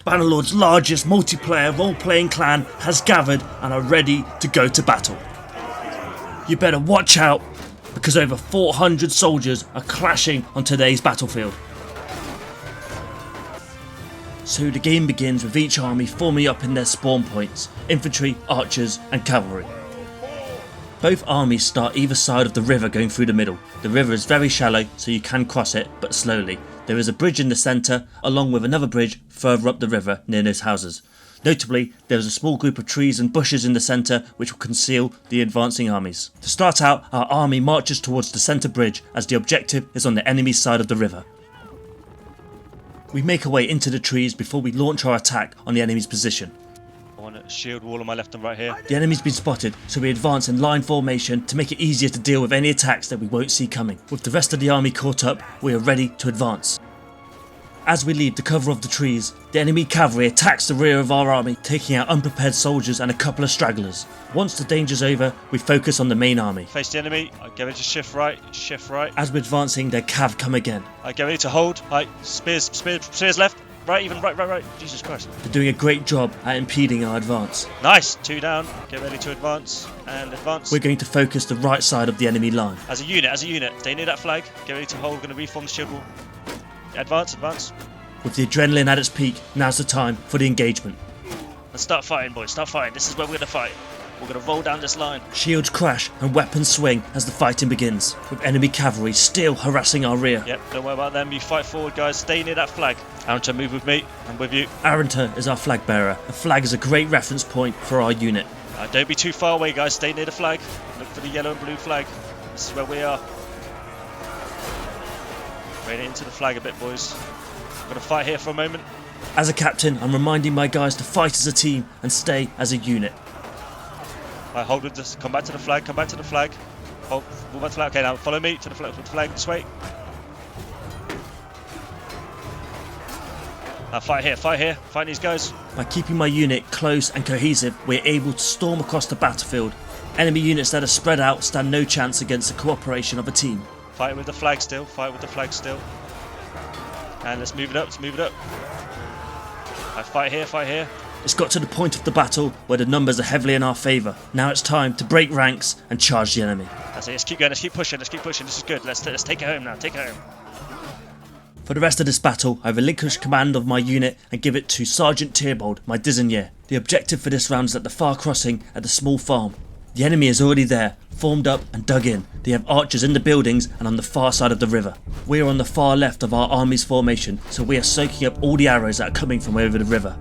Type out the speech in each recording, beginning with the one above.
Bannerlord's largest multiplayer role-playing clan has gathered and are ready to go to battle. You better watch out, because over 400 soldiers are clashing on today's battlefield. So the game begins with each army forming up in their spawn points: infantry, archers and cavalry. Both armies start either side of the river going through the middle. The river is very shallow, so you can cross it, but slowly. There is a bridge in the centre, along with another bridge further up the river near those houses. Notably, there is a small group of trees and bushes in the centre which will conceal the advancing armies. To start out, our army marches towards the centre bridge as the objective is on the enemy's side of the river. We make our way into the trees before we launch our attack on the enemy's position. I want a shield wall on my left and right here. The enemy's been spotted, so we advance in line formation to make it easier to deal with any attacks that we won't see coming. With the rest of the army caught up, we are ready to advance. As we leave the cover of the trees, the enemy cavalry attacks the rear of our army, taking out unprepared soldiers and a couple of stragglers. Once the danger's over, we focus on the main army. Face the enemy. I get ready to shift right, shift right. As we're advancing, their cav come again. I get ready to hold. Spears left. Right, even right. Jesus Christ. They're doing a great job at impeding our advance. Nice, 2 down. Get ready to advance and advance. We're going to focus the right side of the enemy line. As a unit. Stay near that flag. Get ready to hold. We're going to reform the shield wall. Advance. With the adrenaline at its peak, now's the time for the engagement. Let's start fighting, boys. Start fighting. This is where we're going to fight. We're going to roll down this line. Shields crash and weapons swing as the fighting begins, with enemy cavalry still harassing our rear. Yep, don't worry about them. You fight forward, guys. Stay near that flag. Arrington, move with me. I'm with you. Arrington is our flag bearer. A flag is a great reference point for our unit. Don't be too far away, guys. Stay near the flag. Look for the yellow and blue flag. This is where we are. Ready into the flag a bit, boys. We're going to fight here for a moment. As a captain, I'm reminding my guys to fight as a team and stay as a unit. I hold with this. Come back to the flag. Hold. Move back to the flag. Okay, now follow me to the flag. This way. Now fight here. Fight these guys. By keeping my unit close and cohesive, we're able to storm across the battlefield. Enemy units that are spread out stand no chance against the cooperation of a team. Fight with the flag still. And let's move it up. I fight here. It's got to the point of the battle where the numbers are heavily in our favour. Now it's time to break ranks and charge the enemy. That's it. Let's keep going. Let's keep pushing. This is good. Let's take it home now. For the rest of this battle, I relinquish command of my unit and give it to Sergeant Tierbold, my Dizennier. The objective for this round is at the far crossing at the small farm. The enemy is already there, formed up and dug in. They have archers in the buildings and on the far side of the river. We are on the far left of our army's formation, so we are soaking up all the arrows that are coming from over the river.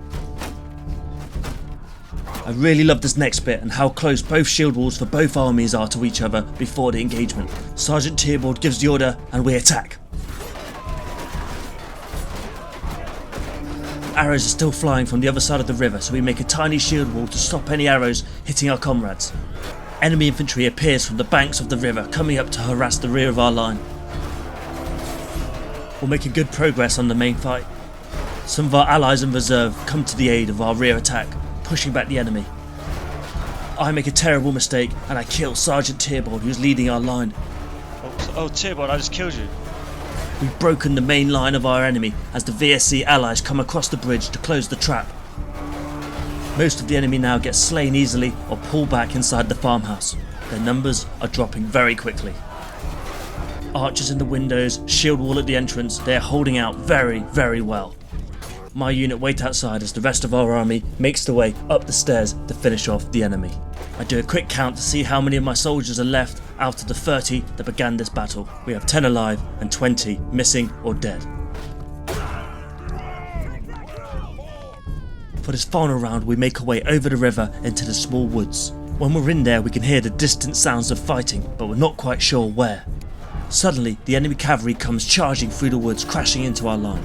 I really love this next bit and how close both shield walls for both armies are to each other before the engagement. Sergeant Tierbold gives the order and we attack. Arrows are still flying from the other side of the river, so we make a tiny shield wall to stop any arrows hitting our comrades. Enemy infantry appears from the banks of the river, coming up to harass the rear of our line. We're making good progress on the main fight. Some of our allies in reserve come to the aid of our rear attack, pushing back the enemy. I make a terrible mistake and I kill Sergeant Tierbold, who's leading our line. Oh, Tierbold, I just killed you. We've broken the main line of our enemy as the VSC allies come across the bridge to close the trap. Most of the enemy now gets slain easily or pull back inside the farmhouse. Their numbers are dropping very quickly. Archers in the windows, shield wall at the entrance, they are holding out very well. My unit wait outside as the rest of our army makes their way up the stairs to finish off the enemy. I do a quick count to see how many of my soldiers are left out of the 30 that began this battle. We have 10 alive and 20 missing or dead. For this final round, we make our way over the river into the small woods. When we're in there, we can hear the distant sounds of fighting, but we're not quite sure where. Suddenly, the enemy cavalry comes charging through the woods, crashing into our line.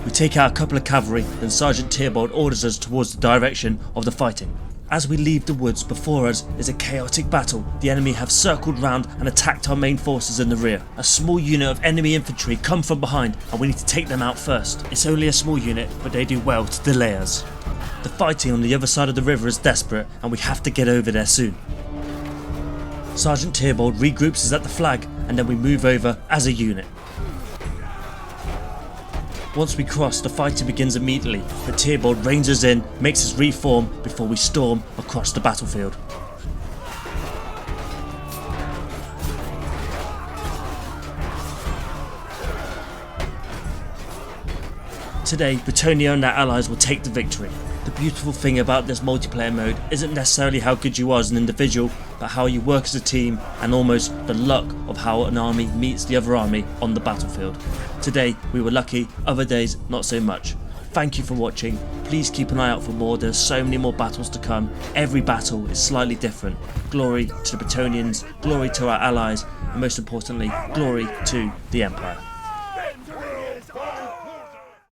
We take out a couple of cavalry, then Sergeant Tierbold orders us towards the direction of the fighting. As we leave the woods, before us is a chaotic battle. The enemy have circled round and attacked our main forces in the rear. A small unit of enemy infantry come from behind and we need to take them out first. It's only a small unit, but they do well to delay us. The fighting on the other side of the river is desperate and we have to get over there soon. Sergeant Tierbold regroups us at the flag and then we move over as a unit. Once we cross, the fighting begins immediately, but Tyrbold reins us in, makes us reform before we storm across the battlefield. Today, Bretonnia and their allies will take the victory. The beautiful thing about this multiplayer mode isn't necessarily how good you are as an individual, but how you work as a team and almost the luck of how an army meets the other army on the battlefield. Today we were lucky, other days not so much. Thank you for watching. Please keep an eye out for more. There's so many more battles to come. Every battle is slightly different. Glory to the Bretonnians, glory to our allies, and most importantly, glory to the Empire.